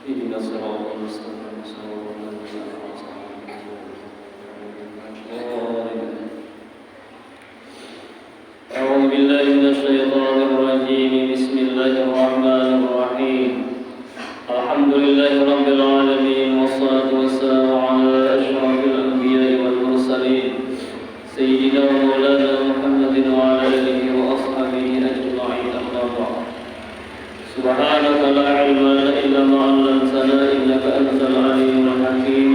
اهدنا الصراط المستقيم صراط الذين أنعمت عليهم أعوذ بالله من الشيطان الرجيم بسم الله الرحمن الرحيم الحمد لله رب العالمين والصلاة والسلام على أشرف الأنبياء والمرسلين سيدنا ومولانا محمد وعلى آله وأصحابه أجمعين أما بعد سبحانك لا علم لنا إلا ما علمتنا إنك أنت العليم الحكيم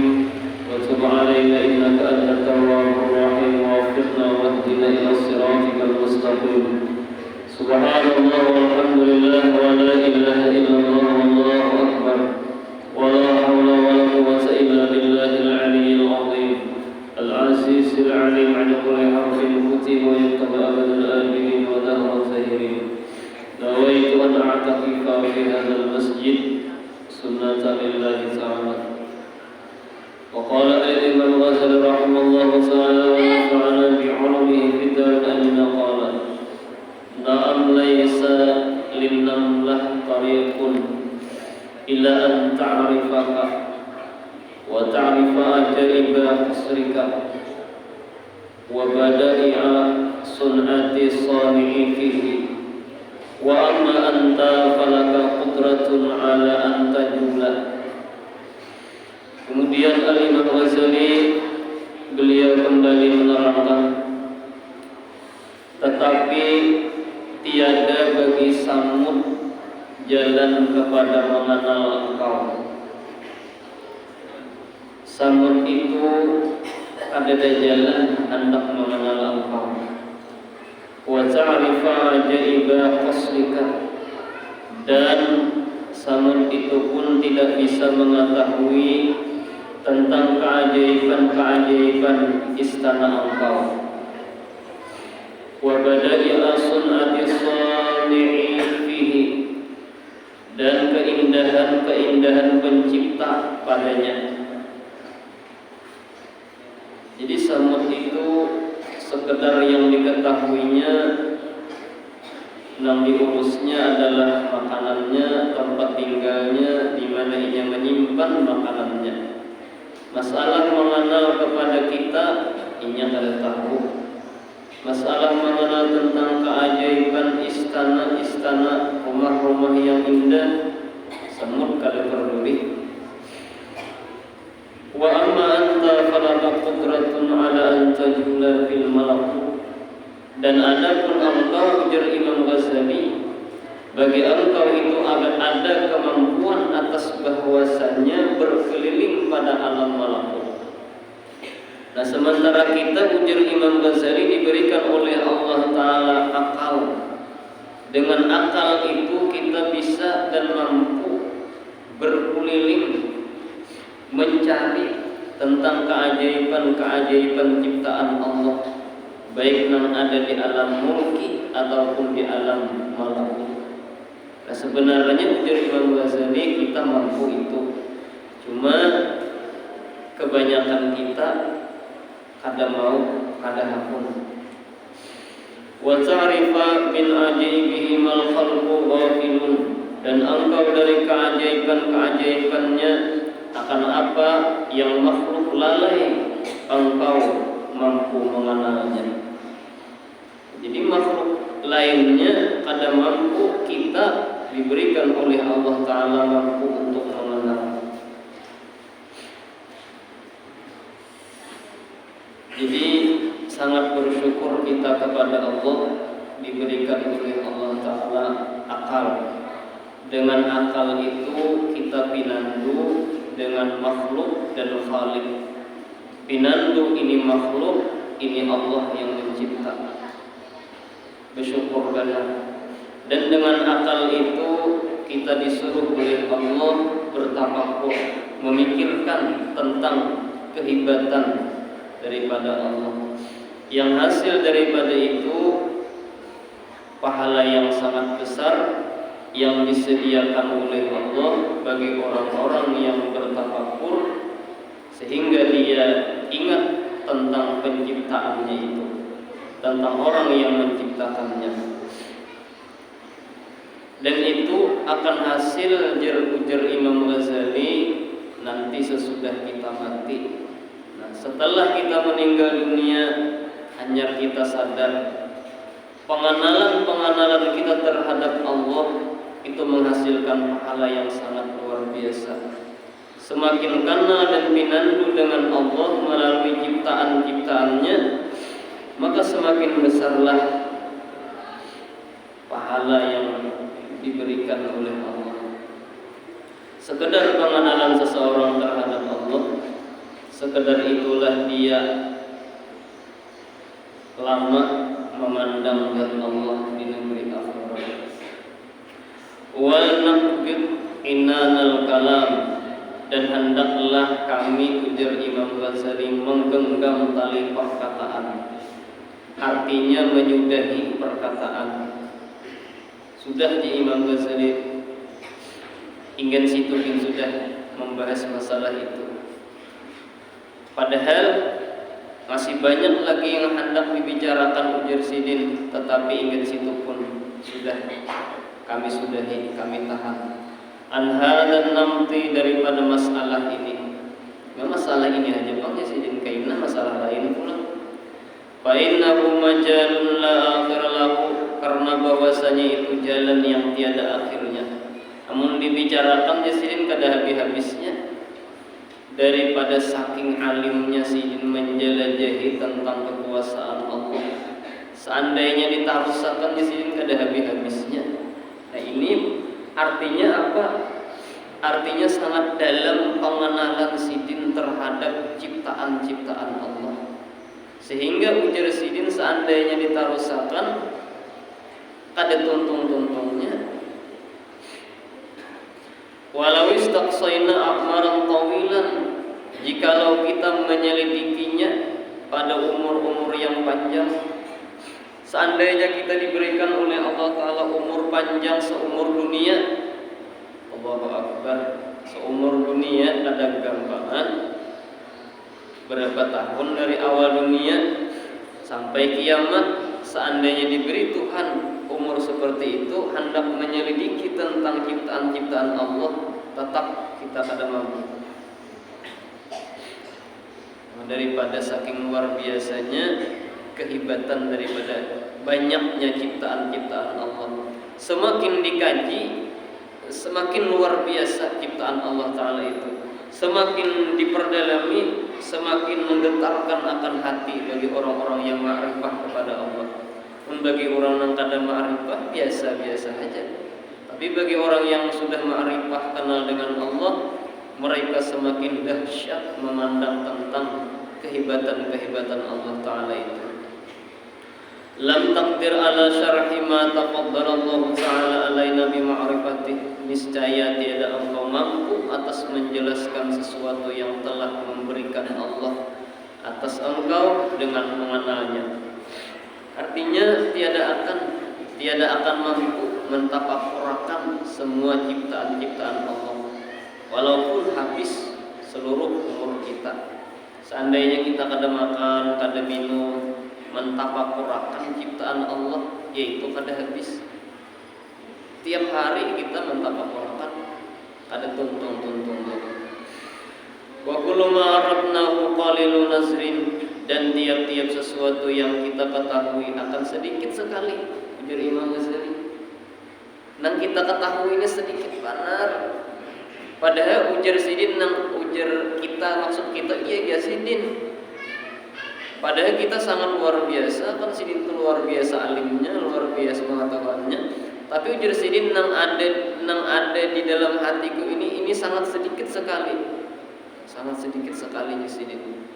وتب علينا إنك أنت التواب الرحيم ووفقنا واهدنا إلى صراطك المستقيم سبحان الله والحمد لله ولا إله إلا الله والله أكبر ولا حول ولا قوة إلا بالله العلي العظيم العزيز العليم عن كل حرف كتب ويكتب أبد الآمنين ودهر الزاهرين نويت أن أعتكف في هذا المسجد سنة لله تعالى وقال الإمام الغزالي رحمه الله تعالى ونفعنا بعلومه في الدار الآمنة قال نعم ليس للنملة طريق إلا أن تعرفك وتعرف عجائب قصرك وبدائع صنعة الصانع فيه وأما أنت فلك قدرة على أن تجول. Kemudian Al-Imam Ghazali beliau kembali menerangkan, tetapi tiada bagi samud jalan kepada mengenal engkau. Samud itu ada jalan hendak mengenal engkau. Wa ta'rifa ajaiba qaslika, dan samud itu pun tidak bisa mengetahui tentang keajaiban-keajaiban istana engkau. Wa bada'i'a sun'ati sani'i fihi, dan keindahan-keindahan pencipta padanya. Jadi samud itu sekedar yang diketahuinya, yang diurusnya adalah makanannya, tempat tinggalnya, di mana ia menyimpan makanannya. Masalah mengenal kepada kita, inya tidak tahu. Masalah mengenal tentang keajaiban istana-istana, rumah-rumah yang indah, semut kada peduli. Wa amma anta falaka qudratun ala an tajula fil malakut, dan adapun engkau, ujar Imam Ghazali, bagi engkau itu akan ada kemampuan atas bahwasannya berkeliling pada alam malakut. Nah, sementara kita, ujar Imam Ghazali, diberikan oleh Allah Ta'ala akal. Dengan akal itu kita bisa dan mampu berkeliling mencari tentang keajaiban-keajaiban ciptaan Allah, baik yang ada di alam mulki ataupun di alam malakut. Nah, sebenarnya ujar Imam Ghazali kita mampu itu, cuma kebanyakan kita kada mau, kada hakun. Wa ta'rifa min ajaibihi mal khalqu ghafilun, dan engkau dari keajaiban-keajaibannya akan apa yang makhluk lalai, engkau mampu mengenalnya. Jadi makhluk lainnya kada mampu, kita diberikan oleh Allah Ta'ala mampu untuk mengenal. Jadi sangat bersyukur kita kepada Allah, diberikan oleh Allah Ta'ala akal. Dengan akal itu kita pinandu dengan makhluk dan khalik. Pinandu ini makhluk, ini Allah yang mencipta. Bersyukur benar. Dan dengan akal itu kita disuruh oleh Allah bertafakur, memikirkan tentang kehebatan daripada Allah. Yang hasil daripada itu pahala yang sangat besar yang disediakan oleh Allah bagi orang-orang yang bertafakur, sehingga dia ingat tentang penciptaannya itu, tentang orang yang menciptakannya. Dan itu akan hasil ujar Imam Ghazali nanti sesudah kita mati. Nah, setelah kita meninggal dunia, hanya kita sadar pengenalan kita terhadap Allah itu menghasilkan pahala yang sangat luar biasa. Semakin kenal dan pinandu dengan Allah melalui ciptaan-ciptaannya, maka semakin besarlah pahala yang diberikan oleh Allah. Sekedar pengenalan seseorang terhadap Allah, sekedar itulah dia lama memandangkan Allah di negeri akhirat. Wal naqbid inanal kalam, dan hendaklah kami, ujar Imam Ghazali, menggenggam tali perkataan. Artinya menyudahi perkataan. Sudah di Imam Ghazali ingin situ sudah membahas masalah itu. Padahal masih banyak lagi yang hendak dibicarakan, ujar Sidin, tetapi ingin situ pun sudah kami sudahi, kami tahan. Anha dan namti, daripada masalah ini. Nggak masalah ini aja bang ya Sidin, kainah masalah lain pula. Fa innahu majalun la akhir lahu, karena bahwasanya itu jalan yang tiada akhirnya. Namun dibicarakan ya Sidin kada habis-habisnya. Daripada saking alimnya Sidin menjelajahi tentang kekuasaan Allah, seandainya ditarusakan ya Sidin kada habis-habisnya. Nah ini artinya apa? Artinya sangat dalam pengenalan Sidin terhadap ciptaan-ciptaan Allah. Sehingga ujar Sidin seandainya ditarusakan kada tuntung-tuntungnya. Walau istaqsayna a'maran tawilan, jikalau kita menyelidikinya pada umur-umur yang panjang, seandainya kita diberikan oleh Allah Ta'ala umur panjang seumur dunia, Allahu Akbar, seumur dunia ada gambaran berapa tahun dari awal dunia sampai kiamat. Seandainya diberi Tuhan umur seperti itu, hendak menyelidiki tentang ciptaan-ciptaan Allah, tetap kita kada mampu. Daripada saking luar biasanya kehebatan daripada banyaknya ciptaan-ciptaan Allah. Semakin dikaji, semakin luar biasa ciptaan Allah Ta'ala itu. Semakin diperdalami, semakin menggetarkan akan hati bagi orang-orang yang ma'rifah kepada Allah. Bagi orang yang kada ma'rifah biasa-biasa saja. Tapi bagi orang yang sudah ma'rifah, kenal dengan Allah, mereka semakin dahsyat memandang tentang kehebatan-kehebatan Allah Ta'ala itu. Lam taqdir ala syarhi ma taqabbalallahu ta'ala alaina bima'rifatih, niscaya tiada engkau mampu atas menjelaskan sesuatu yang telah memberikan Allah atas engkau dengan mengenalnya. Artinya tiada akan mampu mentafakurakan semua ciptaan-ciptaan Allah, walaupun habis seluruh umur kita. Seandainya kita kada makan, kada minum, mentafakurakan ciptaan Allah, yaitu kada habis. Tiap hari kita mentafakurakan, kada tuntung-tuntung. Wa kullu ma arabnahu qalilun nazrin, dan tiap-tiap sesuatu yang kita ketahui akan sedikit sekali, ujar Imam Ghazali. Nang kita ketahui ini sedikit benar. Padahal ujar Sidin nang ujar kita, maksud kita iya Sidin. Padahal kita sangat luar biasa, kan Sidin itu luar biasa alimnya, luar biasa pengetahuannya. Tapi ujar Sidin nang ada di dalam hatiku ini sangat sedikit sekali. Sangat sedikit sekali Sidin.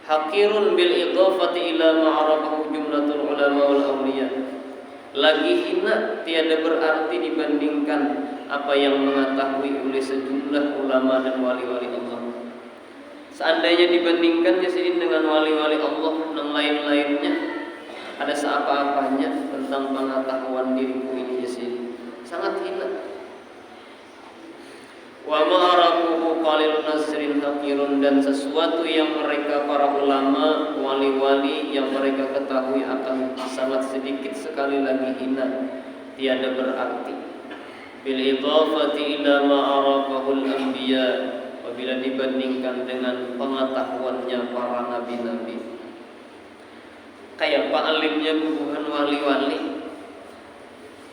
Hakirun bil idhafati ila ma'arafahu jumlatul ulama wal awliya. Lagi hina tiada berarti dibandingkan apa yang mengetahui oleh sejumlah ulama dan wali-wali Allah. Seandainya dibandingkan Sidin dengan wali-wali Allah dan lain-lainnya, ada seapa-apanya tentang pengetahuan diriku ini Sidin. Sangat hina. Wa ma'arafuhu qalilun nasrin hakirun, dan sesuatu yang mereka para ulama, wali-wali yang mereka ketahui akan sangat sedikit sekali lagi hina, tiada berarti. bil idhafati ila ma arafahul anbiya, apabila dibandingkan dengan pengetahuannya para nabi-nabi. Kayak pak alimnya hubungan wali-wali,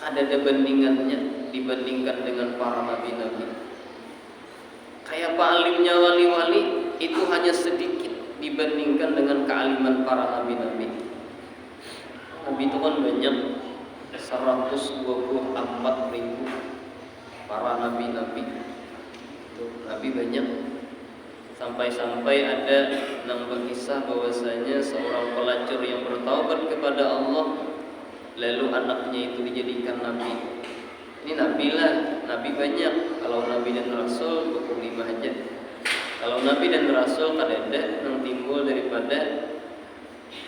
ada bandingannya dibandingkan dengan para nabi-nabi. Kayak pak alimnya wali-wali itu hanya sedikit dibandingkan dengan kealiman para nabi-nabi. Nabi itu kan banyak, 124.000 para nabi-nabi. Nabi banyak, sampai-sampai ada nambah kisah bahwasanya seorang pelacur yang bertaubat kepada Allah, lalu anaknya itu dijadikan nabi. Ini nabi lah, nabi banyak. Kalau nabi dan rasul 25 aja. Kalau nabi dan rasul kadang-kadang yang timbul daripada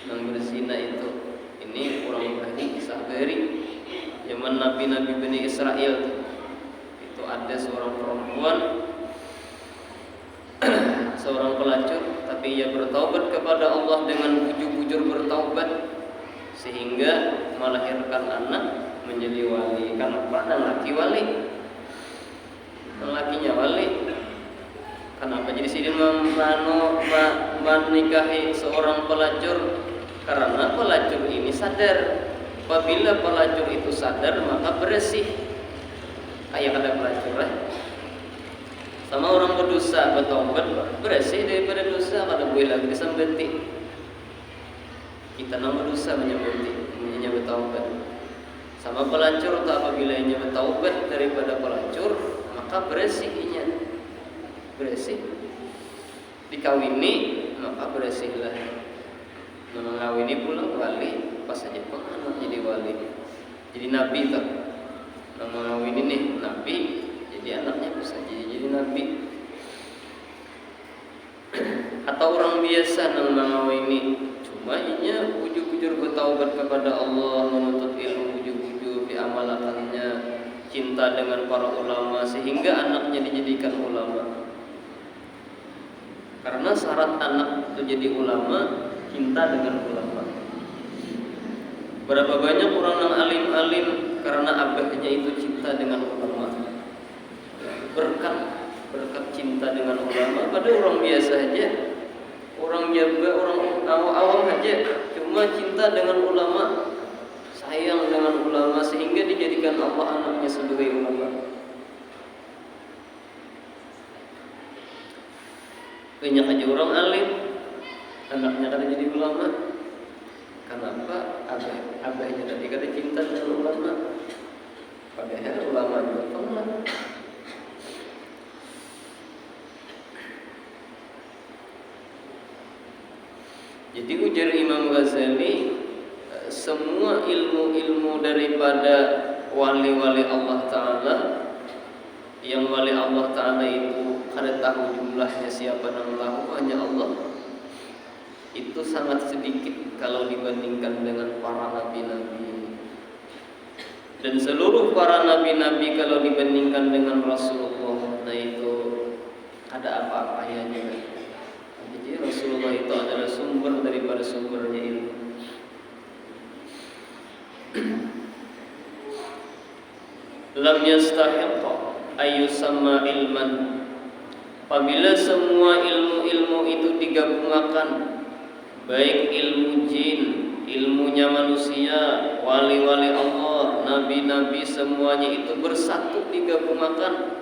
yang berzina itu. Ini kurang lebih kisah dari zaman nabi-nabi Bani Israel. Itu ada seorang perempuan, seorang pelacur, tapi ia bertaubat kepada Allah dengan bujur-bujur bertaubat sehingga melahirkan anak menjadi wali. Kenapa? Anak laki wali, anak lakinya wali. Kenapa jadi sini menikahi seorang pelacur? Karena pelacur ini sadar. Apabila pelacur itu sadar, maka bersih. Kayak ada pelacur sama orang berdosa bertaubat, bersih daripada dosa. Kada boleh lagi disambeti. Kita nama dosa menyambeti bertaubat. Sama pelacur, atau apabila ia bertaubat daripada pelacur, maka bersihnya, bersih. Dikawini, maka bersihlah. Mengawini pula wali, pas saja penganak jadi wali, jadi nabi tak. Mengawini nih nabi, jadi anaknya bisa jadi nabi. Atau orang biasa nang mengawini, cuma inya bujur-bujur bertaubat kepada Allah, menuntut ilmu bujur-bujur, diamalkannya, cinta dengan para ulama sehingga anaknya dijadikan ulama. Karena syarat anak itu jadi ulama, cinta dengan ulama. Berapa banyak orang yang alim-alim karena abahnya itu cinta dengan ulama. Berkat cinta dengan ulama. Pada orang biasa aja, orang jaba, orang awam aja, cuma cinta dengan ulama, sayang dengan ulama sehingga dijadikan Allah anaknya sebagai ulama. Banyak aja orang alim, anaknya kada jadi ulama. Kenapa? Abahnya tadi kada cinta dengan ulama. Padahal ulama itu pernah. Jadi ujar Imam Ghazali, semua ilmu-ilmu daripada wali-wali Allah Ta'ala, yang wali Allah Ta'ala itu kada tahu jumlahnya, siapa yang tahu, hanya Allah. Itu sangat sedikit kalau dibandingkan dengan para nabi-nabi. Dan seluruh para nabi-nabi kalau dibandingkan dengan Rasulullah, nah itu ada apa-apanya juga. Jadi Rasulullah itu adalah sumber daripada sumbernya ilmu. Lam yastahiqqa ayyusamma ilman. Apabila semua ilmu-ilmu itu digabungkan, baik ilmu jin, ilmunya manusia, wali-wali Allah, nabi-nabi, semuanya itu bersatu digabungkan,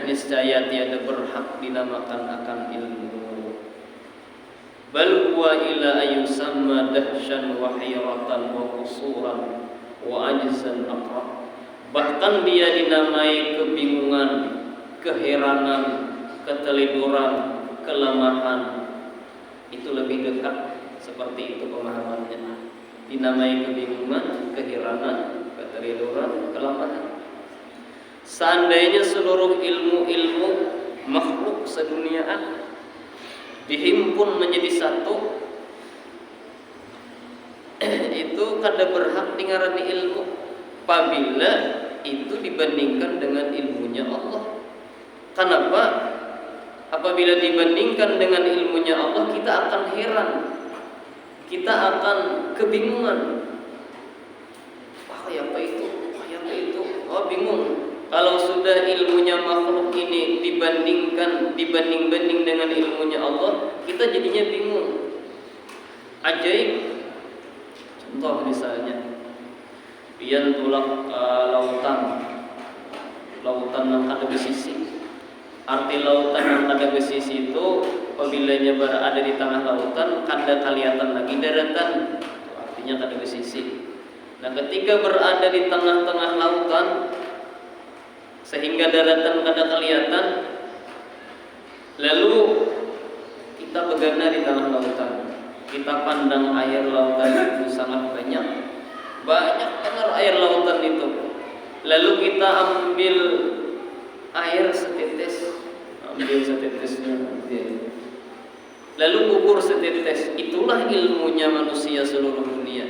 niscaya tiada berhak dinamakan akan ilmu. Bal huwa ila ayyusamma dahsyan wa hayratan wa qusuran wa ajzan aqrab. Bahkan dia dinamai kebingungan, keheranan, keteliduran, kelemahan. Itu lebih dekat, seperti itu pemahamannya. Dinamai kebingungan, keheranan, keteliduran, kelemahan. Seandainya seluruh ilmu-ilmu makhluk seduniaan dihimpun menjadi satu, itu kada berhak dingarani ilmu apabila itu dibandingkan dengan ilmunya Allah. Kenapa? Apabila dibandingkan dengan ilmunya Allah, kita akan heran, kita akan kebingungan. Kayak apa itu? Kayak apa itu? kok bingung kalau sudah ilmunya makhluk ini dibanding dengan ilmunya Allah, kita jadinya bingung. Ajaib. Contoh misalnya, pian tulak lautan yang ada besisi. Arti lautan yang ada besisi itu apabila berada di tengah lautan, kada kelihatan lagi daratan. Artinya kada besisi. Nah, ketika berada di tengah-tengah lautan sehingga daratan kada kelihatan, lalu kita begana di tengah lautan. Kita pandang air lautan itu sangat banyak benar air lautan itu. Lalu kita ambil air setetes, lalu gugur setetes. Itulah ilmunya manusia seluruh dunia.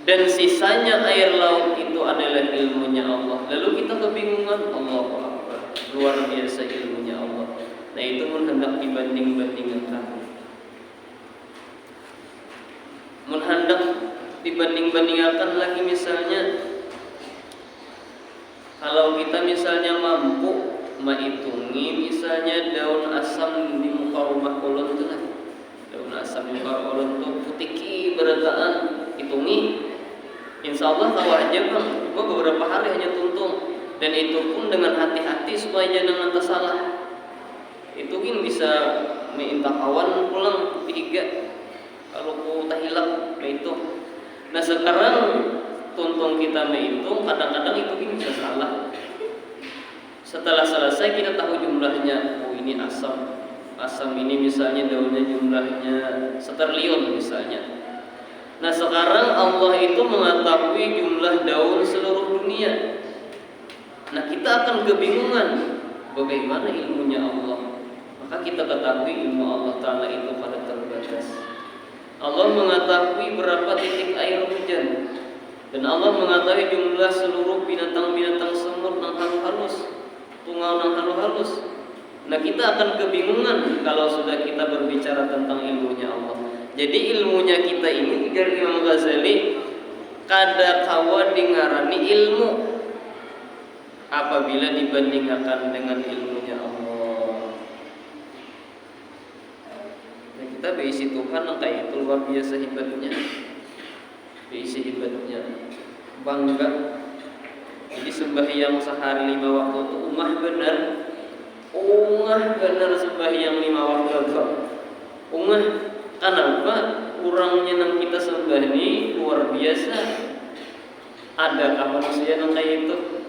Dan sisanya air laut itu adalah ilmunya Allah. Lalu kita kebingungan, Allahu Akbar, luar biasa ilmunya Allah. Nah, itu pun hendak dibanding-bandingkan. Dibanding-bandingkan lagi, misalnya kalau kita misalnya mampu menghitungi misalnya daun asam di muka rumah kolon itu lah. Daun asam di muka kolon itu putiki berataan, hitungi. Insya Allah tahu aja bang, cuma beberapa hari hanya tuntung. Dan itu pun dengan hati-hati supaya jangan tersalah. Itu kan bisa minta kawan pulang tiga. Kalau ku tak hilang itu. Nah, sekarang tuntung kita menghitung, kadang-kadang itu bisa salah. Setelah selesai kita tahu jumlahnya. Oh, ini asam. Asam ini misalnya daunnya jumlahnya setriliun misalnya. Nah, sekarang Allah itu mengetahui jumlah daun seluruh dunia. Nah, kita akan kebingungan bagaimana ilmunya Allah. Maka kita ketahui ilmu Allah Ta'ala itu pada terbatas. Allah mengetahui berapa titik air hujan, dan Allah mengetahui jumlah seluruh binatang-binatang semut yang halus, tungau yang halus. Nah, kita akan kebingungan kalau sudah kita berbicara tentang ilmunya Allah. Jadi ilmunya kita ini, ujar Imam Ghazali, kada kawa dingarani ilmu apabila dibandingkan dengan ilmunya Allah. Kita berisi Tuhan yang kayak itu luar biasa hebatnya, bangga. Jadi sembahyang sehari 5 waktu itu umah benar sembahyang 5 waktu itu umah. Kenapa? Kurangnya yang kita sembah ini luar biasa. Adakah manusia yang kayak itu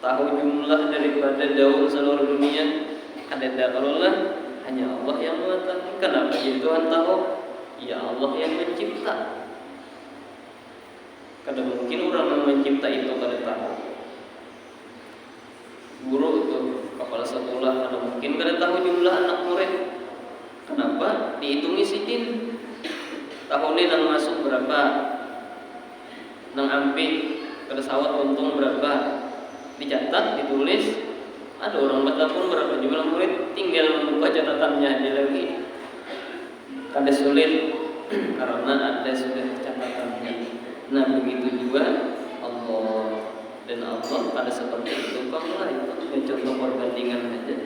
tahu jumlah daripada daun seluruh dunia? Ada kalau lah. Hanya Allah yang mengetahui. Kenapa jadi Tuhan tahu? Ya Allah yang mencipta. Kada mungkin orang yang mencipta itu kada tahu. Guru itu kepala sekolah kada mungkin kada tahu jumlah anak murid. Kenapa? Dihitungi sidin. Tahunnya nang masuk berapa? Nang ampi kada sawat untung berapa? Dicatat, ditulis. Ada orang baca pun berapa jumlah murid, tinggal membuka catatannya aja lagi. Kada sulit karena ada sudah catatannya. Nah, begitu juga Allah, dan Allah pada seperti itu. Kalau itu contoh perbandingan aja.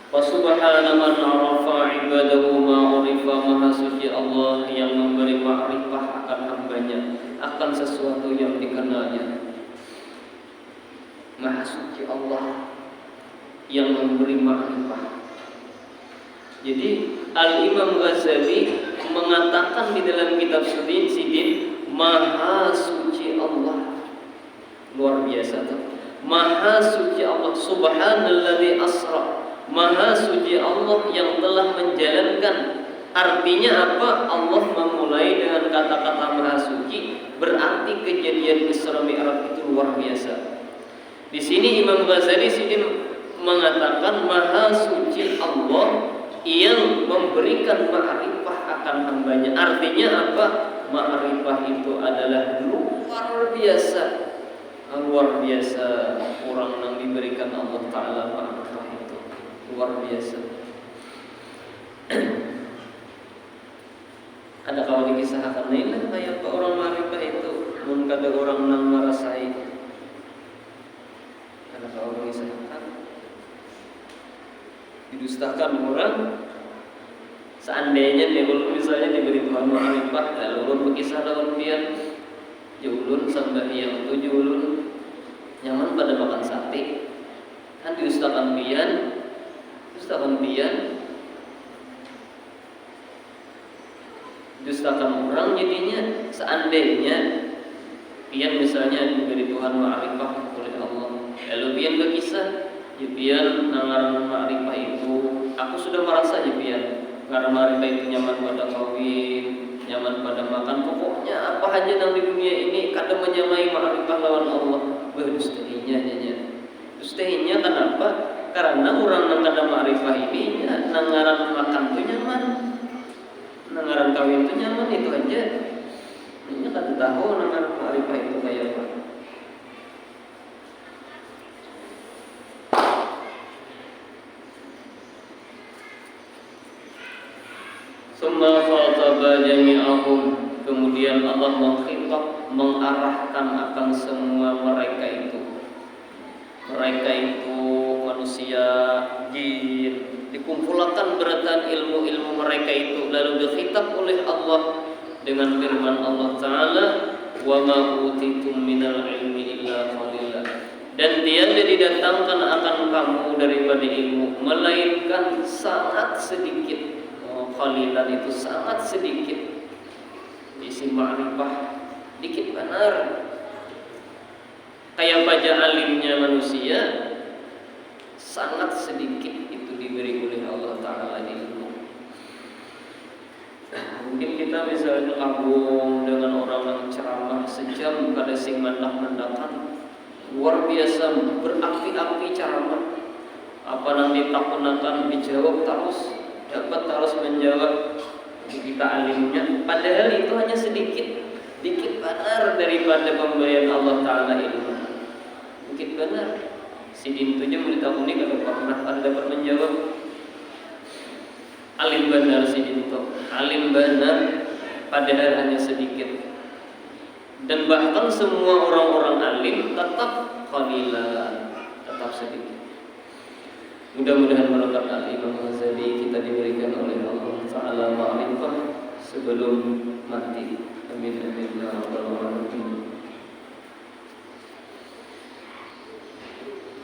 Wa subhana man arafa ibadahu ma urifa, maha suci Allah yang memberi ma'rifah akan hambanya, akan sesuatu yang dikenalnya. Maha suci Allah yang memberi ma'rifah. Jadi Al-Imam Ghazali mengatakan di dalam kitab Sidin, maha suci Allah. Luar biasa tuh. Maha suci Allah, subhanalladzi asra. Maha suci Allah yang telah menjalankan. Artinya apa? Allah memulai dengan kata-kata maha suci, berarti kejadian Isra Mi'raj itu luar biasa. Di sini Imam Ghazali mengatakan maha suci Allah yang memberikan ma'rifah akan hambanya. Artinya apa? Ma'rifah itu adalah luar biasa. Luar biasa orang yang diberikan Allah Ta'ala ma'rifah itu. Luar biasa. Ada kalau dikisahkan, nah kayak apa orang ma'rifah itu? mun kada orang nang merasai kada orang isahkan didustakan orang. Seandainya dia ulun misalnya diberi Tuhan ma'rifah lalu ulun berkisah lawan dia ulun sampai yang tujuh ulun nyaman pada makan sate kan didustakan pian dustakan orang. Jadinya seandainya pian misalnya diberi Tuhan ma'rifah oleh Allah lalu pian berkisah ya pian nangaran ma'rifah itu aku sudah merasa ya pian ngaran ma'rifah itu nyaman pada kawin, nyaman pada makan, pokoknya apa aja yang di dunia ini kadang menyamai ma'rifah lawan Allah. Dustahinya kenapa? Karena orang yang kadang ma'rifah ini nangaran makan itu nyaman, nangaran kawin itu nyaman, itu aja. Ini kan tahu nangaran ma'rifah itu kayak apa. Summa khataba jami'ahum, kemudian Allah mengkhitab, mengarahkan akan semua mereka itu manusia, jin, dikumpulkan beratan ilmu-ilmu mereka itu lalu dikhitab oleh Allah dengan firman Allah Ta'ala wa ma utitum minal ilmi illa qalila, dan tiada didatangkan akan kamu daripada ilmu melainkan sangat sedikit. Qalilan itu sangat sedikit. Isi ma'rifah dikit benar. Kayak baca alimnya manusia sangat sedikit itu diberi oleh Allah Ta'ala ilmu. Mungkin kita misalnya kagum dengan orang yang ceramah sejam pada sing mendak-mendakan luar biasa berapi-api ceramah. Apa nang ditakunakan dijawab terus, dapat terus menjawab kita alimnya, padahal itu hanya sedikit benar daripada pemberian Allah Ta'ala ilmu. Sedikit benar. Si dintunya menditakuni kalau pernah dapat menjawab. Alim benar si dintu, alim benar padahal hanya sedikit. Dan bahkan semua orang-orang alim tetap qalilan, tetap sedikit. Mudah-mudahan berkat Al-Imam Ghazali kita diberikan oleh Allah Ta'ala ma'rifah sebelum mati. Amin amin ya rabbal alamin.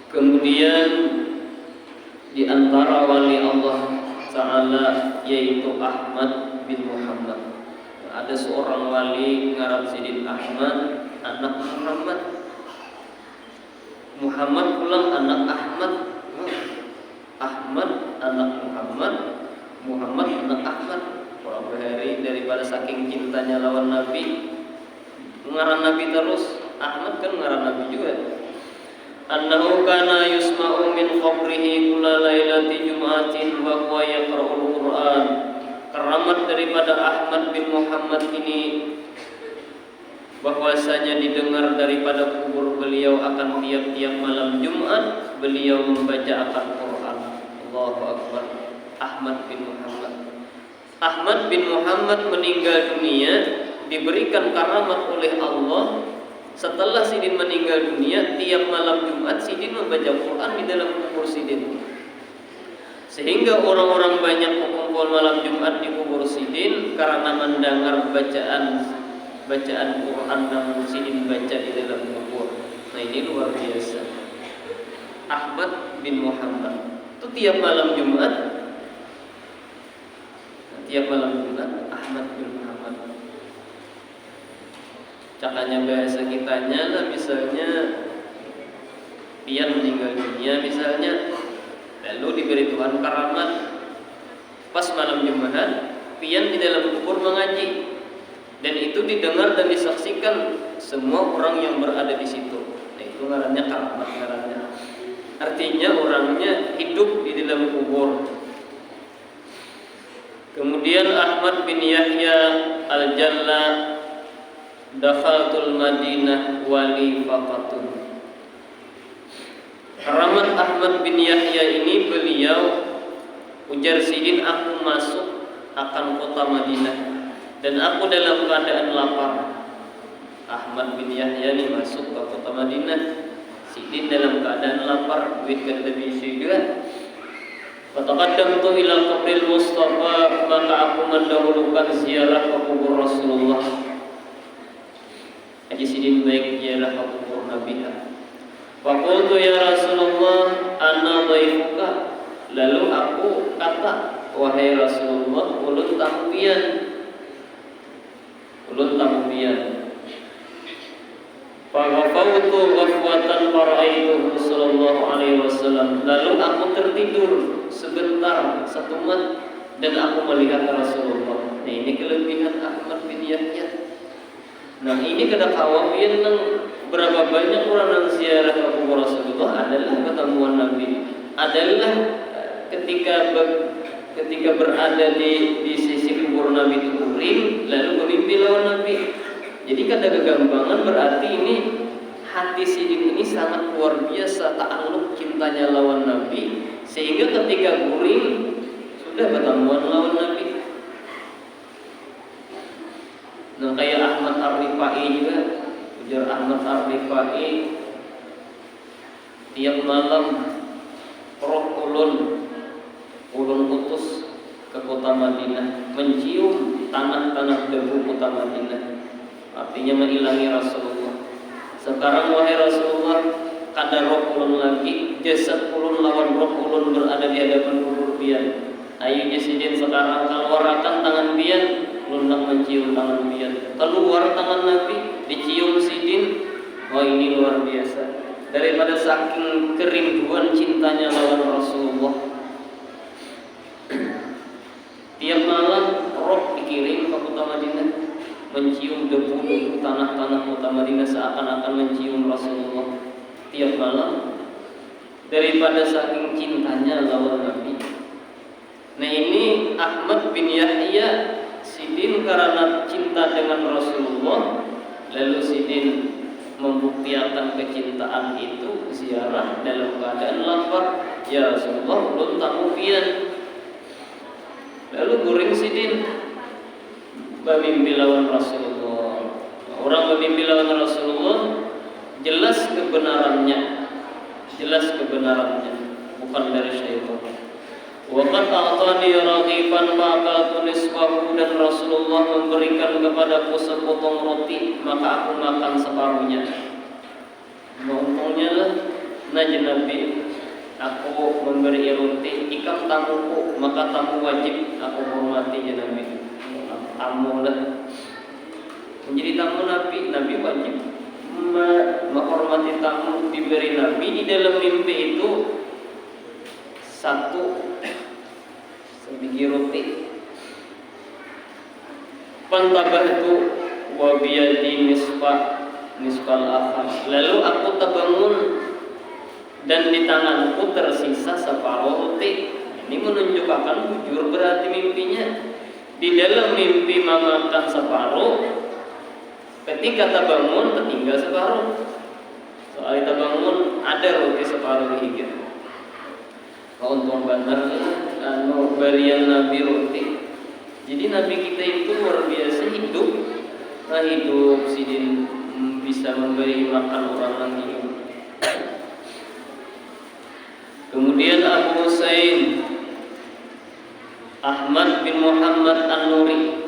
Kemudian di antara wali Allah Ta'ala yaitu Ahmad bin Muhammad. Ada seorang wali ngaran Sidin Ahmad, anak Muhammad. Muhammad pulang anak Ahmad. Ahmad anak Muhammad, Muhammad anak Ahmad. Orang berhari daripada saking cintanya lawan Nabi, ngaran Nabi terus. Ahmad kan ngaran Nabi juga. Annahu kana yusma'u min qabrihi kulla lailati jum'atin wa huwa yaqra'ul Qur'an. Keramat daripada Ahmad bin Muhammad ini bahwasanya didengar daripada kubur beliau akan tiap-tiap malam Jumat beliau membaca akan Quran. Allahu Akbar. Ahmad bin Muhammad. Ahmad bin Muhammad meninggal dunia diberikan karamat oleh Allah. Setelah Sidin meninggal dunia, tiap malam Jumat Sidin membaca Quran di dalam kubur Sidin. Sehingga orang-orang banyak berkumpul malam Jumat di kubur Sidin karena mendengar bacaan Quran yang Sidin baca di dalam kubur. Nah, ini luar biasa. Ahmad bin Muhammad itu tiap malam Jumat Ahmad bin Muhammad. Cakanya bahasa kitanya lah, misalnya pian meninggal dunia misalnya, lalu diberi Tuhan karamat pas malam Jumat pian di dalam kubur mengaji, dan itu didengar dan disaksikan semua orang yang berada di situ. Nah, itu ngarannya karamat ngarannya. Artinya orangnya hidup di dalam kubur. Kemudian Ahmad bin Yahya Al-Jalla, dakhaltul Madinah wali faqatun. Karamat Ahmad bin Yahya ini beliau ujar Sidin, aku masuk akan kota Madinah dan aku dalam keadaan lapar. Ahmad bin Yahya ini masuk ke kota Madinah. Sidin dalam keadaan lapar, duit kan terisi juga. Fataqaddamtu ila qabril Mustafa, maka aku mendahulukan ziarah ke kubur Rasulullah. Haji Sidin baik ziarah ke kubur Nabi. Faqultu ya Rasulullah, ana dhaifuka. Lalu aku kata, wahai Rasulullah, ulun tamu pian. Faghafawtu ghafwatan fara'aituhu sallallahu alaihi wasallam. Lalu aku tertidur sebentar, satu mat, dan aku melihat Rasulullah. Nah, ini kelebihan Ahmad bin Yahya. Nah, ini kada kawapian nang berapa banyak orang yang ziarah ke kubur Rasulullah adalah ketemuan Nabi. Adalah ketika berada di sisi kubur Nabi itu kuring, lalu bermimpi lawan Nabi. Jadi kata kegampangan berarti ini hati Sidin ini sangat luar biasa ta'alluq cintanya lawan Nabi, sehingga ketika guring sudah bertemuan lawan Nabi. Nah, kayak Ahmad Ar-Rifai juga, ujar Ahmad Ar-Rifai, tiap malam roh ulun utus ke kota Madinah mencium tanah-tanah debu kota Madinah. Artinya menghilangi Rasulullah. Sekarang wahai Rasulullah, kada roh ulun lagi, jasad ulun lawan roh ulun berada di hadapan kubur pian. Ayo Sidin sekarang keluarkan tangan pian, ulun nak mencium tangan pian. Keluar tangan Nabi, dicium Sidin. Wah, ini luar biasa. Daripada saking kerinduan cintanya lawan Rasulullah. Tiap malam roh dikirim ke kota Madinah, mencium debu tanah-tanah kota Madinah seakan-akan mencium Rasulullah tiap malam, daripada saking cintanya lawan Nabi. Nah, ini Ahmad bin Yahya Sidin karena cinta dengan Rasulullah, lalu Sidin membuktikan kecintaan itu ziarah dalam keadaan lapar. Ya Rasulullah, belum tamu pian. Lalu guring Sidin bermimpi lawan Rasulullah. Orang bermimpi lawan Rasulullah jelas kebenarannya, bukan dari syaitan. Waqad a'tani raghifan fa'akaltu nisfahu, dan Rasulullah memberikan kepadaku sepotong roti, maka aku makan separuhnya. Untungnya lah, Nabi, aku memberi roti, ikam tamuku, maka tamu wajib aku hormati ya Nabi. Tamu lah, menjadi tamu Nabi wajib menghormati tamu diberi Nabi. Di dalam mimpi itu satu sebiji roti. Pantabahtu wa biyadi nisfal akhar. Lalu aku terbangun dan di tanganku tersisa separuh roti. Ini menunjukkan bujur berarti mimpinya. Di dalam mimpi memakan separuh, ketika terbangun tertinggal separuh. Soal terbangun ada roti separuh hingga. Untung benar berian Nabi roti. Jadi Nabi kita itu luar biasa hidup. Nah, hidup Sidin bisa memberi makan orang yang hidup. Kemudian Abu Husain Ahmad bin Muhammad An-Nuri,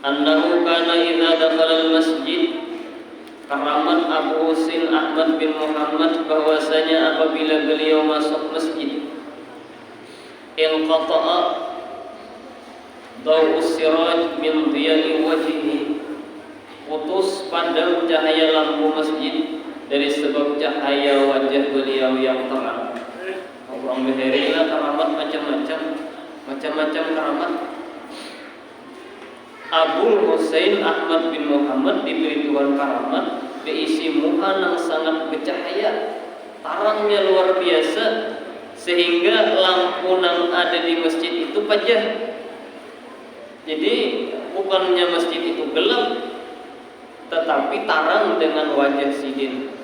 annahu kana idza dakhala al-masjid. Karamat Abu Husain Ahmad bin Muhammad bahwasanya apabila beliau masuk masjid, inqata'a dawu siraj min dhiyai wajhihi, putus padam cahaya lampu masjid dari sebab cahaya wajah beliau yang terang. Orang berharilah karamat macam-macam karamat. Abu Husain Ahmad bin Muhammad diberi Tuhan karamat, diisi muka yang sangat bercahaya, tarangnya luar biasa, sehingga lampu yang ada di masjid itu pajah. Jadi bukannya masjid itu gelap, tetapi tarang dengan wajah Sidin.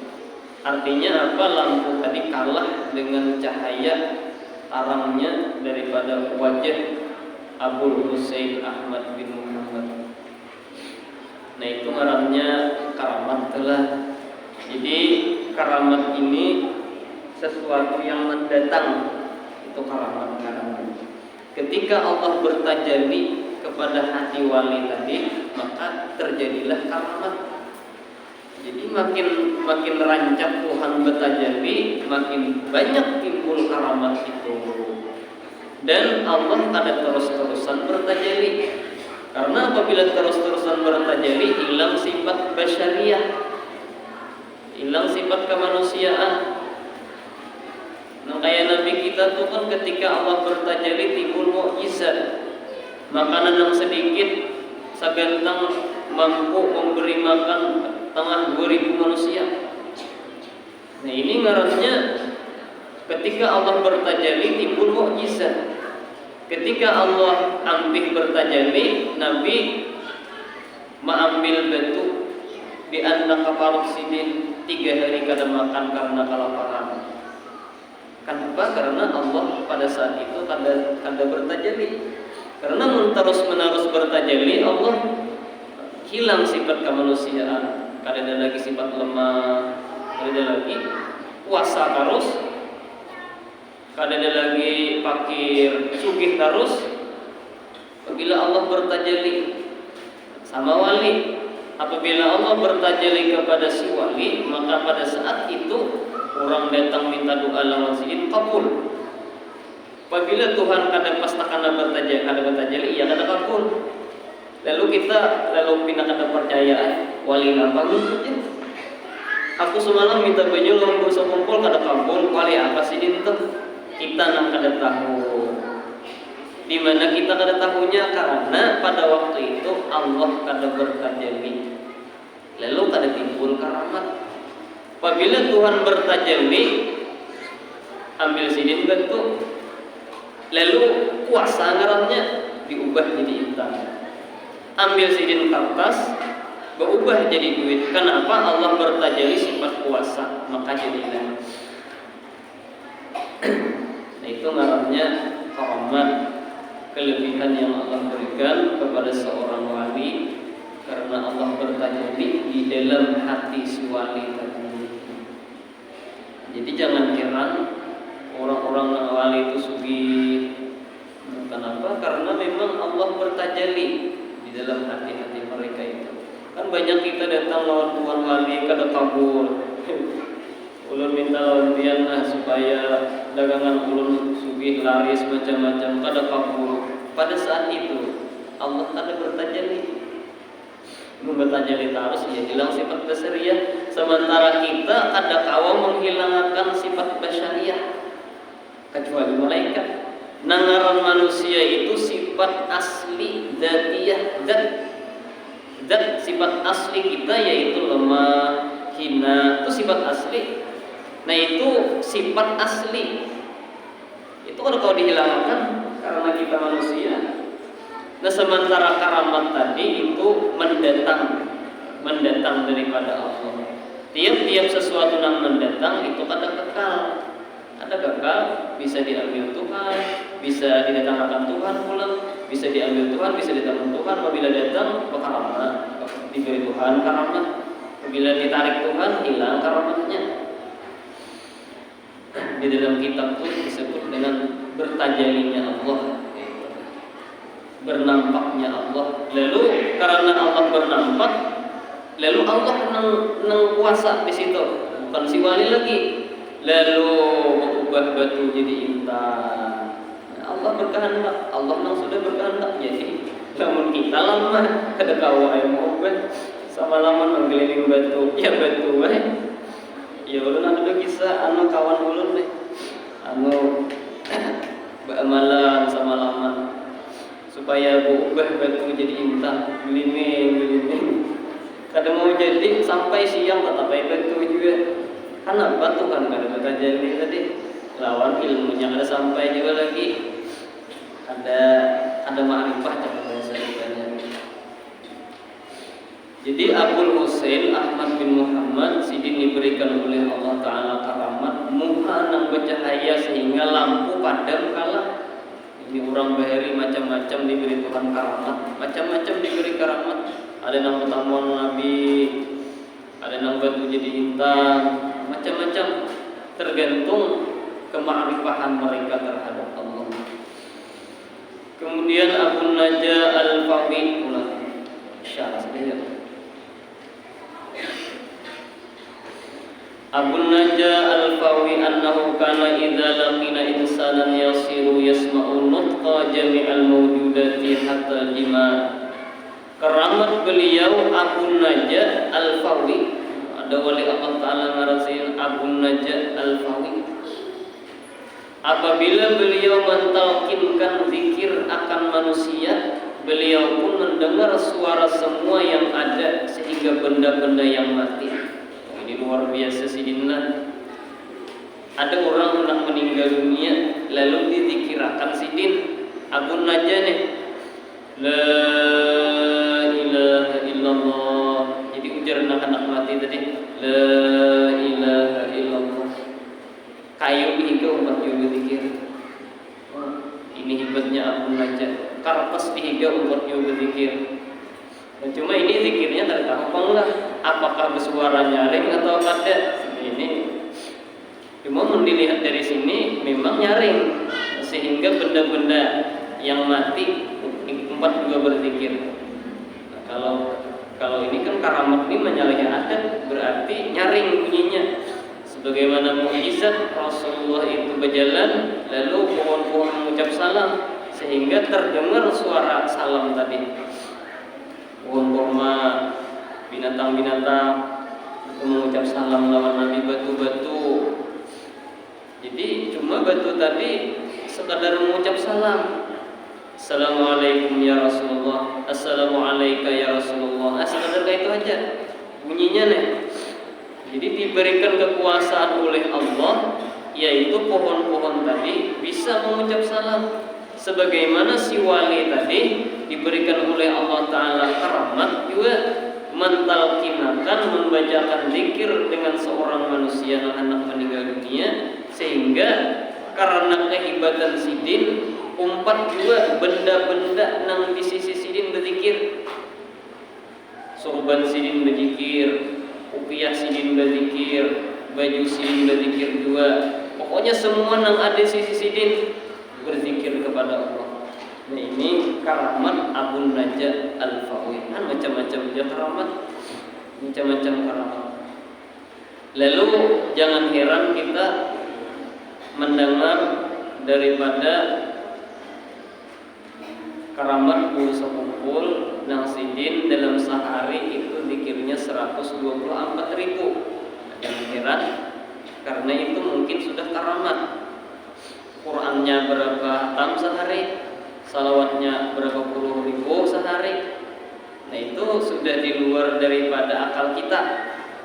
Artinya apa? Lampu tadi kalah dengan cahaya tarangnya daripada wajah Abu Husain Ahmad bin Muhammad. Nah itu ngarannya karamat telah. Jadi karamat ini sesuatu yang mendatang, itu karamat ngarannya. Ketika Allah bertajalli kepada hati wali tadi, maka terjadilah karamat. Jadi makin rancak Tuhan bertajalli, makin banyak timbul karamat itu. Dan Allah ada terus-terusan bertajalli. Karena apabila terus-terusan bertajalli, hilang sifat basyariah, hilang sifat kemanusiaan. Nah kayak Nabi kita tuh kan ketika Allah bertajalli timbul mukjizat. Makanan yang sedikit sagantang mampu memberi makan tengah 2000 manusia. Nah ini ngarannya ketika Allah bertajalli timbul mukjizat. Ketika Allah ampih bertajalli, Nabi mengambil batu di antara kaparuk sidin 3 hari kada makan karena kelaparan. Kenapa? Karena Allah pada saat itu kada bertajalli. Karena terus menerus bertajalli, Allah hilang sifat kemanusiaan. Kada ada lagi sifat lemah, kada ada lagi puasa terus, kada ada lagi fakir, sugih terus. Apabila Allah bertajalli sama wali, apabila Allah bertajalli kepada si wali, maka pada saat itu orang datang minta doa lawan sidin kabul. Apabila Tuhan kada pastakana bertajalli, ia kada kabul. Lalu kita pindah kada percaya wali apa gitu. Aku semalam minta baju lembur sekumpul kada kabul, wali apa sih itu? Kita nang kada tahu. Di mana kita kada tahunya karena pada waktu itu Allah kada bertajalli. Lalu kada timbul karamat. Apabila Tuhan bertajalli, ambil sidin bentuk, lalu kuasa ngarannya diubah jadi intan. Ambil sidin kertas, berubah jadi duit. Kenapa? Allah bertajalli sifat kuasa, maka jadilah. Nah itu ngarannya karamat, kelebihan yang Allah berikan kepada seorang wali karena Allah bertajalli di dalam hati si wali tadi. Jadi jangan kira orang-orang wali itu sugih. Kenapa? Karena memang Allah bertajalli di dalam hati-hati mereka itu. Kan banyak kita datang lawan Tuhan wali kada kabul. Ulun minta lawan pian supaya dagangan ulun sugih laris macam-macam kada kabul. Pada saat itu Allah kada bertajalli. Bertajalli terus ya hilang sifat basyariah. Sementara kita ada kawa menghilangkan sifat basyariah kecuali malaikat. Nangaran manusia itu sifat asli dzatiyah, zat sifat asli kita yaitu lemah, hina, itu sifat asli. Nah itu sifat asli. Itu kalau dihilangkan karena kita manusia. Nah sementara karamat tadi itu mendatang daripada Allah. Tiap-tiap sesuatu yang mendatang itu ada kekal. Ada kekal, bisa diambil Tuhan, bisa didatangkan Tuhan pulang, bisa diambil Tuhan, bisa didatangkan Tuhan. Apabila datang, karamat, diberi Tuhan karamat. Apabila ditarik Tuhan, hilang karamatnya. Di dalam kitab itu disebut dengan bertajallinya Allah, bernampaknya Allah. Lalu karena Allah bernampak, lalu Allah nang kuasa di situ, bukan si wali lagi. Lalu mengubah batu jadi intan. Allah berkehendak, Allah nang sudah berkehendak jadi. Namun kita lama kada kawa yang mau ubah sama lama menggeliling batu, ya batu ya ulun ada kisah anu kawan ulun deh, anu beramalan sama lama supaya ubah batu jadi intan, gelining. Kada mau jadi sampai siang tetap batu juga. Kenapa Tuhan kada bertajalli tadi? Lawan ilmunya kada sampai juga lagi. Ada ma'rifah dalam bahasa Arabnya. Jadi Abul Husain Ahmad bin Muhammad sidin diberikan oleh Allah Ta'ala karamat muha nang bercahaya sehingga lampu padam kala. Ini orang bahari macam-macam diberi Tuhan karamat, macam-macam diberi karamat. ada yang pertemuan Nabi, ada yang batu jadi intan, macam-macam, tergantung kema'rifahan mereka terhadap Allah. Kemudian Abu Najah Al-Fawi pula syarah saja. Abu Najah Al-Fawi annahu kana idza laqina insanan yasiru yasma'u nutqa jami'al mawjudati hatta al-jimal. Keramat beliau Abu Najah Al-Fawi, ada wali Allah Ta'ala ngarasin Abu Najah Al-Fawi. Apabila beliau mentalkinkan zikir akan manusia, beliau pun mendengar suara semua yang ada sehingga benda-benda yang mati. Ini luar biasa sidinna. Ada orang hendak meninggal dunia lalu dizikirakan sidin Abu Najah nih, la ilaha illallah. Jadi ujar anak-anak mati tadi, la ilaha illallah. Kayu dihiga umat juga berzikir. Ini hebatnya Abu Najah. Karpas dihiga umat juga berzikir. Dan cuma ini zikirnya tak tahu lah, apakah bersuara nyaring atau ada. Ini cuma dilihat dari sini memang nyaring, sehingga benda-benda yang mati umat juga berzikir. Nah, kalau ini kan karamat ini menyalahi adat, berarti nyaring bunyinya. Sebagaimana mukjizat Rasulullah itu berjalan lalu pohon-pohon mengucap salam sehingga terdengar suara salam tadi. Pohon kurma, binatang-binatang itu mengucap salam lawan Nabi, batu-batu. Jadi cuma batu tadi sekadar mengucap salam. Assalamualaikum ya Rasulullah, Assalamualaikum ya Rasulullah. Sekadar kayak itu aja bunyinya nih. Jadi diberikan kekuasaan oleh Allah, yaitu pohon-pohon tadi bisa mengucap salam. Sebagaimana si wali tadi diberikan oleh Allah Ta'ala karamat juga mentalkinakan, membacakan zikir dengan seorang manusia anak meninggal dunia, sehingga karena kehebatan sidin umpat juga benda-benda nang di sisi sidin berzikir. Sorban sidin berzikir, upiah sidin berzikir, baju sidin berzikir juga. Pokoknya semua yang ada sisi sidin berzikir kepada Allah. Nah ini karamat Abu Najah Al-Fawi. Kan macam-macam dia karamat, macam-macam karamat. Lalu jangan heran kita mendengar daripada karamat puluh sekumpul nang sidin dalam sehari itu zikirnya 124.000. Jangan heran, karena itu mungkin sudah karamat. Qurannya berapa hatam sehari, salawatnya berapa puluh ribu sehari. Nah itu sudah di luar daripada akal kita.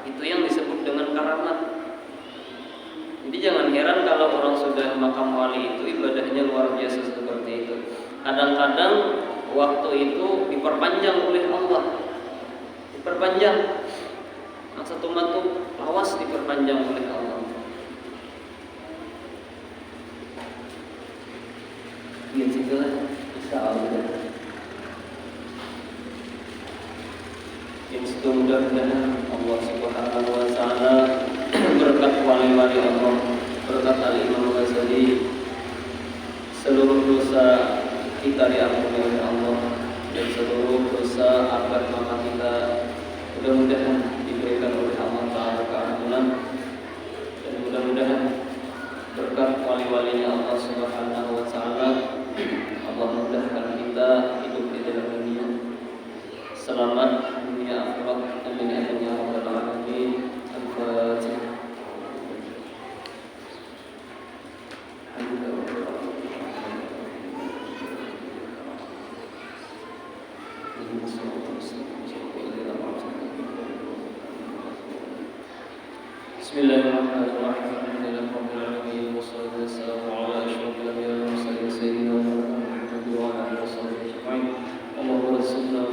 Itu yang disebut dengan karamat. Jadi jangan heran kalau orang sudah makam wali itu ibadahnya luar biasa seperti itu. Kadang-kadang waktu itu diperpanjang oleh Allah, diperpanjang. Yang satu matu lawas diperpanjang oleh Allah. Di situlah insyaallah. Yang mudah-mudahan Allah Subhanahu wa taala berkat wali-wali Allah, berkat Al-Imam Ghazali, seluruh dosa kita diampuni oleh Allah dan seluruh dosa abad mama kita mudah-mudahan diberikan oleh Allah Ta'ala keampunan, dan mudah-mudahan berkat wali-walinya Allah Subhanahu wa taala Allah mudahkan kita hidup di dalam dunia selamat dunia akhirat. Amin ya rabbal alamin. Al-Fatihah. Bismillahirrahmanirrahim. Alhamdulillahirabbil alamin wassalatu wassalamu ala asyrofil anbiya'i wal mursalin sayyidina Muhammadin wa ala alihi wasallam ajma'in. Allahumma salli ala